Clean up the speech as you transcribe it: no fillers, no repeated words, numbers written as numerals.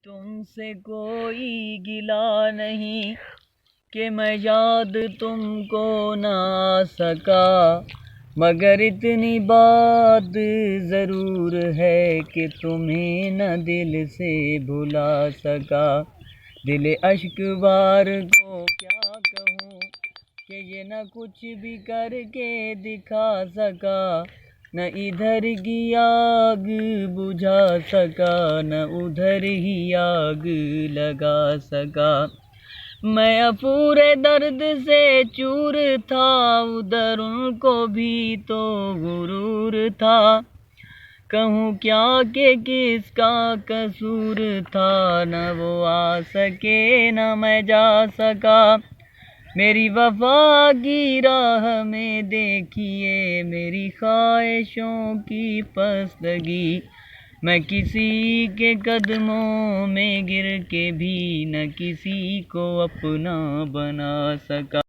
تم سے کوئی گلہ نہیں کہ میں یاد تم کو نہ آ سکا، مگر اتنی بات ضرور ہے کہ تمہیں نہ دل سے بھلا سکا۔ دل اشک بار کو کیا کہوں کہ یہ نہ کچھ بھی کر کے دکھا سکا، نہ ادھر کی آگ بجھا سکا نہ ادھر ہی آگ لگا سکا۔ میں پورے درد سے چور تھا، ادھر ان کو بھی تو غرور تھا، کہوں کیا کہ کس کا قصور تھا، نہ وہ آ سکے نہ میں جا سکا۔ میری وفا کی راہ میں دیکھیے میری خواہشوں کی پستگی، میں کسی کے قدموں میں گر کے بھی نہ کسی کو اپنا بنا سکا۔